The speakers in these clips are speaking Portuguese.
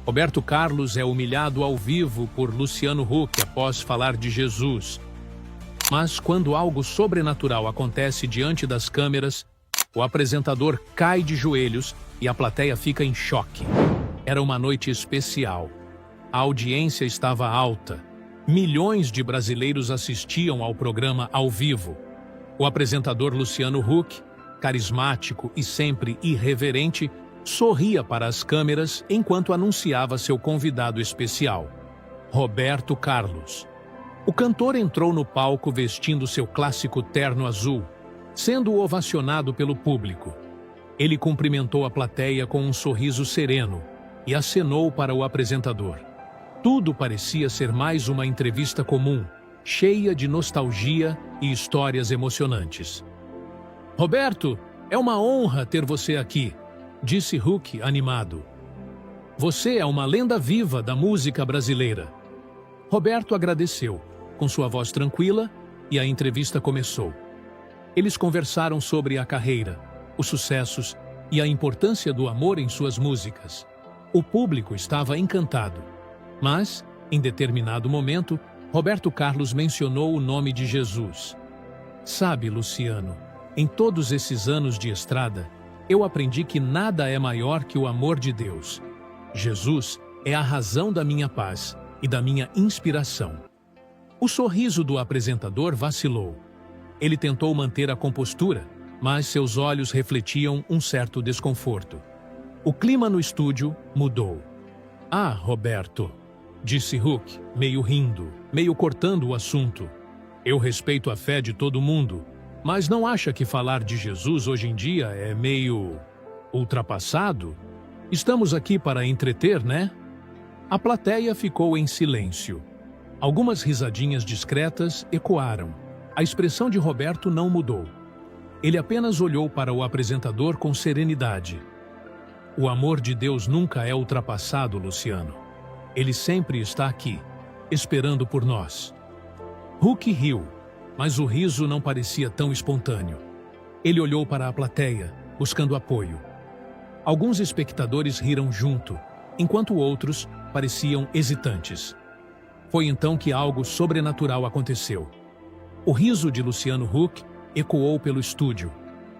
Roberto Carlos é humilhado ao vivo por Luciano Huck após falar de Jesus. Mas quando algo sobrenatural acontece diante das câmeras, o apresentador cai de joelhos e a plateia fica em choque. Era uma noite especial. A audiência estava alta. Milhões de brasileiros assistiam ao programa ao vivo. O apresentador Luciano Huck, carismático e sempre irreverente, sorria para as câmeras enquanto anunciava seu convidado especial, Roberto Carlos. O cantor entrou no palco vestindo seu clássico terno azul, sendo ovacionado pelo público. Ele cumprimentou a plateia com um sorriso sereno e acenou para o apresentador. Tudo parecia ser mais uma entrevista comum, cheia de nostalgia e histórias emocionantes. Roberto, é uma honra ter você aqui, disse Huck animado. Você é uma lenda viva da música brasileira. Roberto agradeceu, com sua voz tranquila, e a entrevista começou. Eles conversaram sobre a carreira, os sucessos e a importância do amor em suas músicas. O público estava encantado. Mas, em determinado momento, Roberto Carlos mencionou o nome de Jesus. Sabe, Luciano, em todos esses anos de estrada, eu aprendi que nada é maior que o amor de Deus. Jesus é a razão da minha paz e da minha inspiração. O sorriso do apresentador vacilou. Ele tentou manter a compostura, mas seus olhos refletiam um certo desconforto. O clima no estúdio mudou. Ah, Roberto, disse Huck, meio rindo, meio cortando o assunto. Eu respeito a fé de todo mundo, mas não acha que falar de Jesus hoje em dia é meio ultrapassado? Estamos aqui para entreter, né? A plateia ficou em silêncio. Algumas risadinhas discretas ecoaram. A expressão de Roberto não mudou. Ele apenas olhou para o apresentador com serenidade. O amor de Deus nunca é ultrapassado, Luciano. Ele sempre está aqui, esperando por nós. Huck riu, mas o riso não parecia tão espontâneo. Ele olhou para a plateia, buscando apoio. Alguns espectadores riram junto, enquanto outros pareciam hesitantes. Foi então que algo sobrenatural aconteceu. O riso de Luciano Huck ecoou pelo estúdio,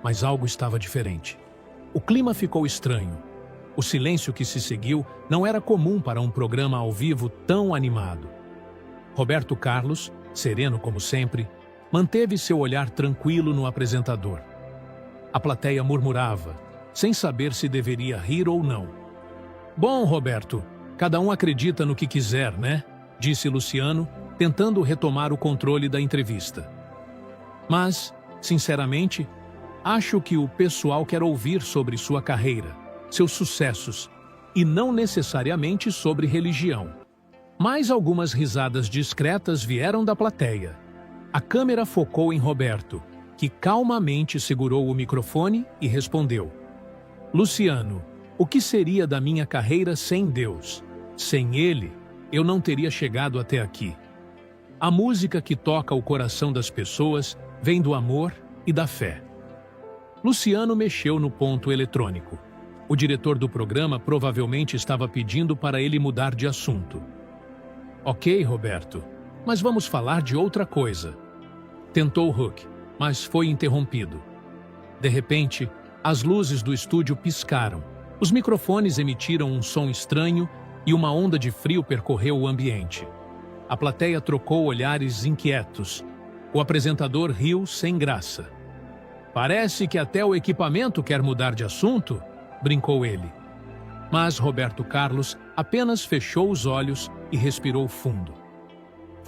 mas algo estava diferente. O clima ficou estranho. O silêncio que se seguiu não era comum para um programa ao vivo tão animado. Roberto Carlos, sereno como sempre, manteve seu olhar tranquilo no apresentador. A plateia murmurava, sem saber se deveria rir ou não. Bom, Roberto, cada um acredita no que quiser, né? Disse Luciano, tentando retomar o controle da entrevista. Mas, sinceramente, acho que o pessoal quer ouvir sobre sua carreira, seus sucessos, e não necessariamente sobre religião. Mais algumas risadas discretas vieram da plateia. A câmera focou em Roberto, que calmamente segurou o microfone e respondeu: Luciano, o que seria da minha carreira sem Deus? Sem Ele, eu não teria chegado até aqui. A música que toca o coração das pessoas vem do amor e da fé. Luciano mexeu no ponto eletrônico. O diretor do programa provavelmente estava pedindo para ele mudar de assunto. Ok, Roberto, mas vamos falar de outra coisa. Tentou Huck, mas foi interrompido. De repente, as luzes do estúdio piscaram. Os microfones emitiram um som estranho e uma onda de frio percorreu o ambiente. A plateia trocou olhares inquietos. O apresentador riu sem graça. Parece que até o equipamento quer mudar de assunto, brincou ele. Mas Roberto Carlos apenas fechou os olhos e respirou fundo.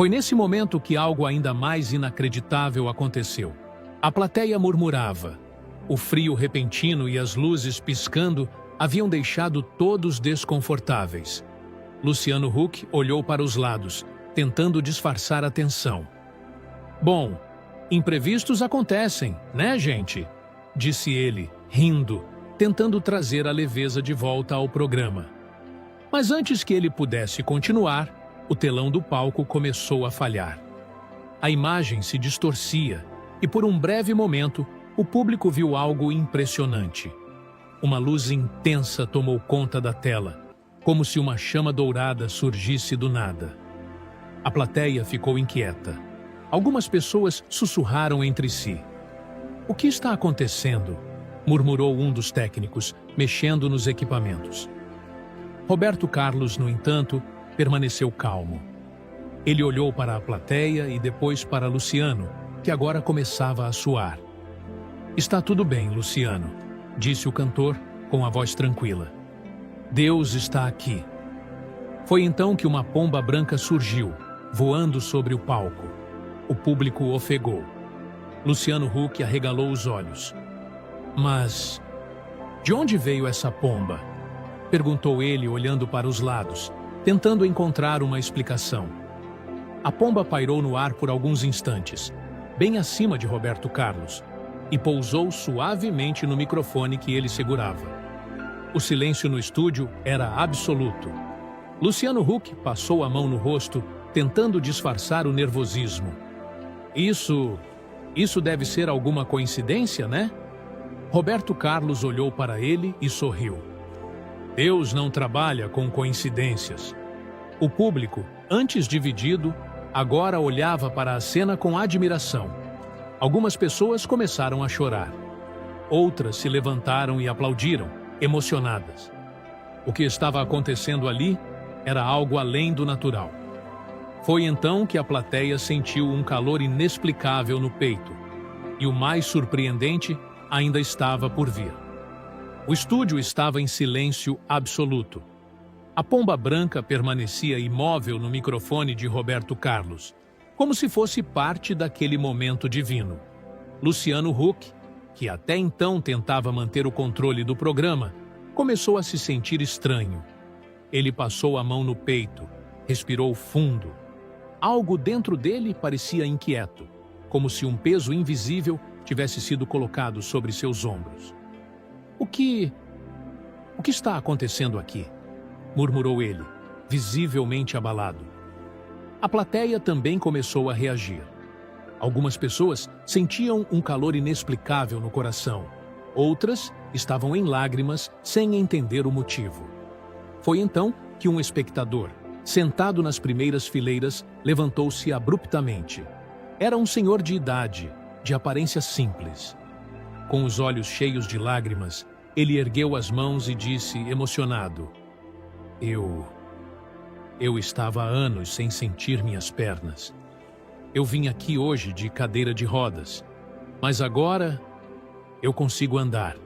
Foi nesse momento que algo ainda mais inacreditável aconteceu. A plateia murmurava. O frio repentino e as luzes piscando haviam deixado todos desconfortáveis. Luciano Huck olhou para os lados, tentando disfarçar a tensão. Bom, imprevistos acontecem, né, gente? Disse ele, rindo, tentando trazer a leveza de volta ao programa. Mas antes que ele pudesse continuar, o telão do palco começou a falhar. A imagem se distorcia e, por um breve momento, o público viu algo impressionante. Uma luz intensa tomou conta da tela. como se uma chama dourada surgisse do nada. A plateia ficou inquieta. Algumas pessoas sussurraram entre si. "O que está acontecendo?", murmurou um dos técnicos, mexendo nos equipamentos. Roberto Carlos, no entanto, permaneceu calmo. Ele olhou para a plateia e depois para Luciano, que agora começava a suar. "Está tudo bem, Luciano", disse o cantor com a voz tranquila. "Deus está aqui." Foi então que uma pomba branca surgiu, voando sobre o palco. O público ofegou. Luciano Huck arregalou os olhos. "Mas de onde veio essa pomba?", perguntou ele olhando para os lados, tentando encontrar uma explicação. A pomba pairou no ar por alguns instantes, bem acima de Roberto Carlos, e pousou suavemente no microfone que ele segurava. O silêncio no estúdio era absoluto. Luciano Huck passou a mão no rosto, tentando disfarçar o nervosismo. Isso deve ser alguma coincidência, né?" Roberto Carlos olhou para ele e sorriu. "Deus não trabalha com coincidências." O público, antes dividido, agora olhava para a cena com admiração. Algumas pessoas começaram a chorar. Outras se levantaram e aplaudiram, emocionadas. O que estava acontecendo ali era algo além do natural. Foi então que a plateia sentiu um calor inexplicável no peito. E o mais surpreendente ainda estava por vir. O estúdio estava em silêncio absoluto. A pomba branca permanecia imóvel no microfone de Roberto Carlos, como se fosse parte daquele momento divino. Luciano Huck, que até então tentava manter o controle do programa, começou a se sentir estranho. Ele passou a mão no peito, respirou fundo. Algo dentro dele parecia inquieto, como se um peso invisível tivesse sido colocado sobre seus ombros. O que está acontecendo aqui?", murmurou ele, visivelmente abalado. A plateia também começou a reagir. Algumas pessoas sentiam um calor inexplicável no coração. Outras estavam em lágrimas sem entender o motivo. Foi então que um espectador, sentado nas primeiras fileiras, levantou-se abruptamente. Era um senhor de idade, de aparência simples. Com os olhos cheios de lágrimas, ele ergueu as mãos e disse, emocionado: Eu estava há anos sem sentir minhas pernas. Eu vim aqui hoje de cadeira de rodas, mas agora eu consigo andar."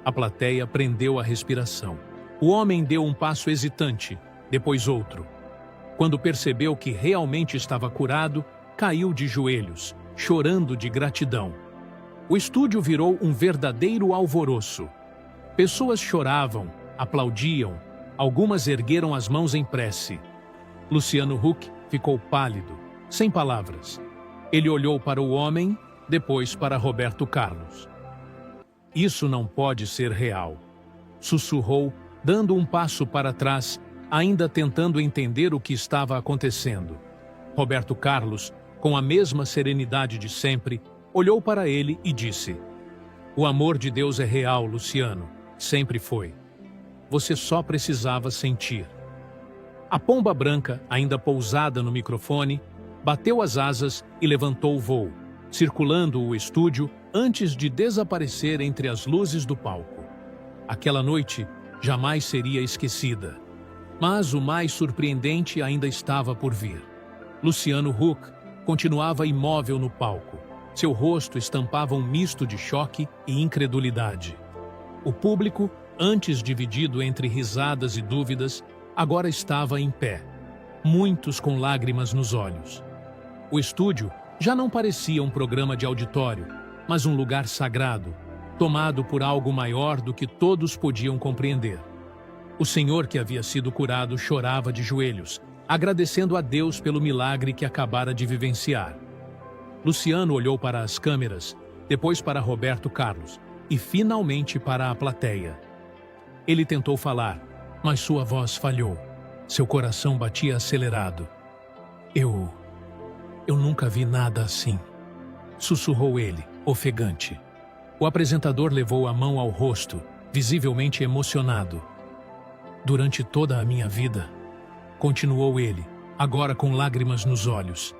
A plateia prendeu a respiração. O homem deu um passo hesitante, depois outro. Quando percebeu que realmente estava curado, caiu de joelhos, chorando de gratidão. O estúdio virou um verdadeiro alvoroço. Pessoas choravam, aplaudiam, algumas ergueram as mãos em prece. Luciano Huck ficou pálido, sem palavras. Ele olhou para o homem, depois para Roberto Carlos. "Isso não pode ser real", sussurrou, dando um passo para trás, ainda tentando entender o que estava acontecendo. Roberto Carlos, com a mesma serenidade de sempre, olhou para ele e disse: "O amor de Deus é real, Luciano. Sempre foi. Você só precisava sentir." A pomba branca, ainda pousada no microfone, bateu as asas e levantou o voo, circulando o estúdio antes de desaparecer entre as luzes do palco. Aquela noite jamais seria esquecida. Mas o mais surpreendente ainda estava por vir. Luciano Huck continuava imóvel no palco. Seu rosto estampava um misto de choque e incredulidade. O público, antes dividido entre risadas e dúvidas, agora estava em pé, muitos com lágrimas nos olhos. O estúdio já não parecia um programa de auditório, mas um lugar sagrado, tomado por algo maior do que todos podiam compreender. O senhor que havia sido curado chorava de joelhos, agradecendo a Deus pelo milagre que acabara de vivenciar. Luciano olhou para as câmeras, depois para Roberto Carlos e finalmente para a plateia. Ele tentou falar, mas sua voz falhou. Seu coração batia acelerado. Eu nunca vi nada assim", sussurrou ele, ofegante. O apresentador levou a mão ao rosto, visivelmente emocionado. Durante toda a minha vida, continuou ele, agora com lágrimas nos olhos,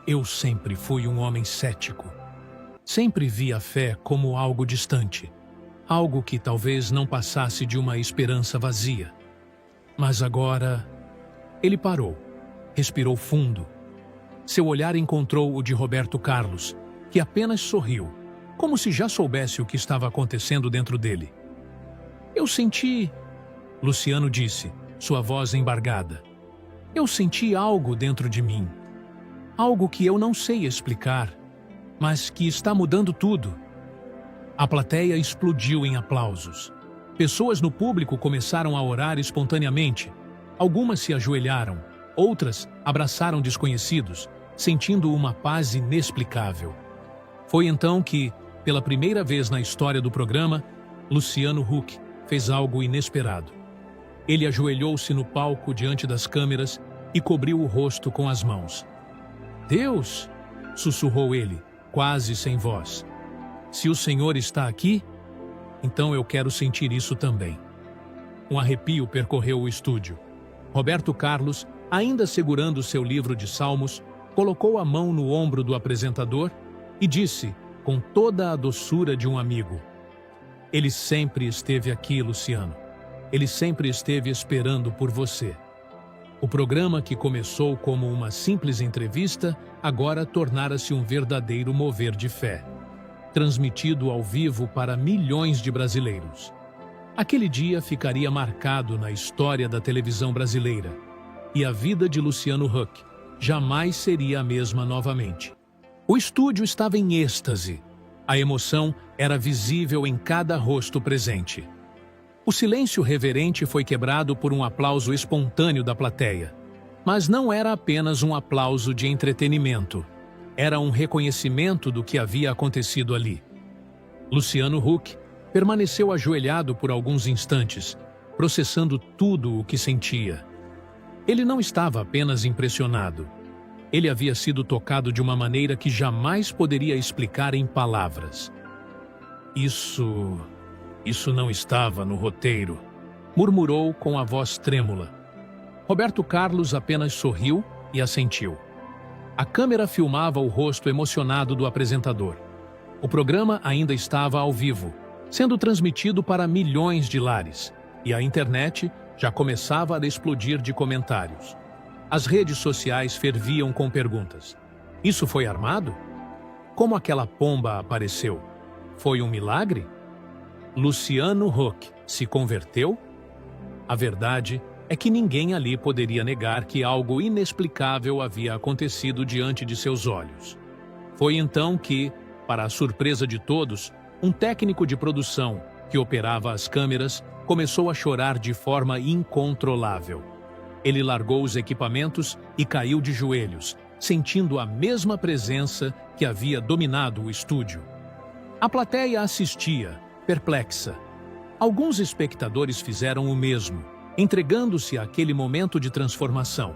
eu sempre fui um homem cético. Sempre vi a fé como algo distante, algo que talvez não passasse de uma esperança vazia. Mas agora, ele parou, respirou fundo. Seu olhar encontrou o de Roberto Carlos, que apenas sorriu, como se já soubesse o que estava acontecendo dentro dele. Eu senti... Luciano disse, sua voz embargada. Eu senti algo dentro de mim. Algo que eu não sei explicar, mas que está mudando tudo. A plateia explodiu em aplausos. Pessoas no público começaram a orar espontaneamente. Algumas se ajoelharam, outras abraçaram desconhecidos, sentindo uma paz inexplicável. Foi então que, pela primeira vez na história do programa, Luciano Huck fez algo inesperado. Ele ajoelhou-se no palco diante das câmeras e cobriu o rosto com as mãos. Deus! Sussurrou ele, quase sem voz. Se o Senhor está aqui, então eu quero sentir isso também. Um arrepio percorreu o estúdio. Roberto Carlos, ainda segurando seu livro de salmos, colocou a mão no ombro do apresentador e disse, com toda a doçura de um amigo: Ele sempre esteve aqui, Luciano. Ele sempre esteve esperando por você. O programa que começou como uma simples entrevista, agora tornara-se um verdadeiro mover de fé, transmitido ao vivo para milhões de brasileiros. Aquele dia ficaria marcado na história da televisão brasileira, e a vida de Luciano Huck jamais seria a mesma novamente. O estúdio estava em êxtase. A emoção era visível em cada rosto presente. O silêncio reverente foi quebrado por um aplauso espontâneo da plateia. Mas não era apenas um aplauso de entretenimento. Era um reconhecimento do que havia acontecido ali. Luciano Huck permaneceu ajoelhado por alguns instantes, processando tudo o que sentia. Ele não estava apenas impressionado. Ele havia sido tocado de uma maneira que jamais poderia explicar em palavras. Isso não estava no roteiro, murmurou com a voz trêmula. Roberto Carlos apenas sorriu e assentiu. A câmera filmava o rosto emocionado do apresentador. O programa ainda estava ao vivo, sendo transmitido para milhões de lares, e a internet já começava a explodir de comentários. As redes sociais ferviam com perguntas. Isso foi armado? Como aquela pomba apareceu? Foi um milagre? Luciano Huck se converteu? A verdade é que ninguém ali poderia negar que algo inexplicável havia acontecido diante de seus olhos. Foi então que, para a surpresa de todos, um técnico de produção, que operava as câmeras, começou a chorar de forma incontrolável. Ele largou os equipamentos e caiu de joelhos, sentindo a mesma presença que havia dominado o estúdio. A plateia assistia, perplexa. Alguns espectadores fizeram o mesmo, entregando-se àquele momento de transformação.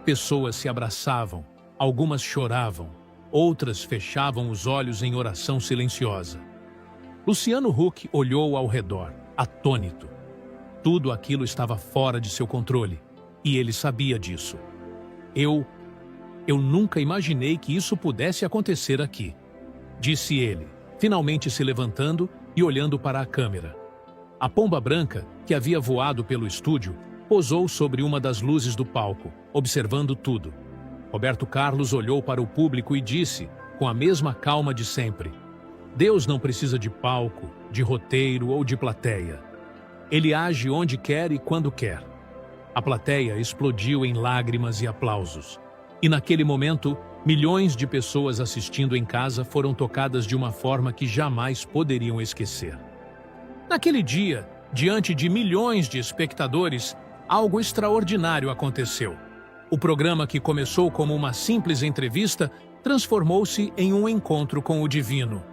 Pessoas se abraçavam, algumas choravam, outras fechavam os olhos em oração silenciosa. Luciano Huck olhou ao redor, atônito. Tudo aquilo estava fora de seu controle, e ele sabia disso. Eu nunca imaginei que isso pudesse acontecer aqui, disse ele, finalmente se levantando e olhando para a câmera. A pomba branca, que havia voado pelo estúdio, pousou sobre uma das luzes do palco, observando tudo. Roberto Carlos olhou para o público e disse, com a mesma calma de sempre: Deus não precisa de palco, de roteiro ou de plateia. Ele age onde quer e quando quer. A plateia explodiu em lágrimas e aplausos. E naquele momento, milhões de pessoas assistindo em casa foram tocadas de uma forma que jamais poderiam esquecer. Naquele dia, diante de milhões de espectadores, algo extraordinário aconteceu. O programa, que começou como uma simples entrevista, transformou-se em um encontro com o divino.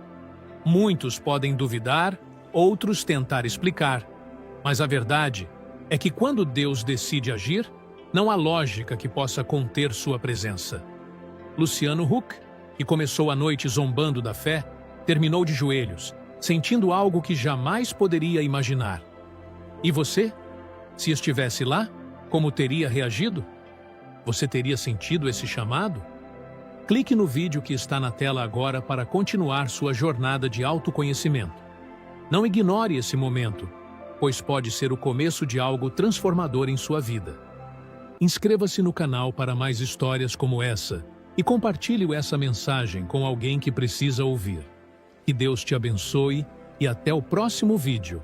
Muitos podem duvidar, outros tentar explicar, mas a verdade é que quando Deus decide agir, não há lógica que possa conter sua presença. Luciano Huck, que começou a noite zombando da fé, terminou de joelhos, sentindo algo que jamais poderia imaginar. E você? Se estivesse lá, como teria reagido? Você teria sentido esse chamado? Clique no vídeo que está na tela agora para continuar sua jornada de autoconhecimento. Não ignore esse momento, pois pode ser o começo de algo transformador em sua vida. Inscreva-se no canal para mais histórias como essa e compartilhe essa mensagem com alguém que precisa ouvir. Que Deus te abençoe e até o próximo vídeo.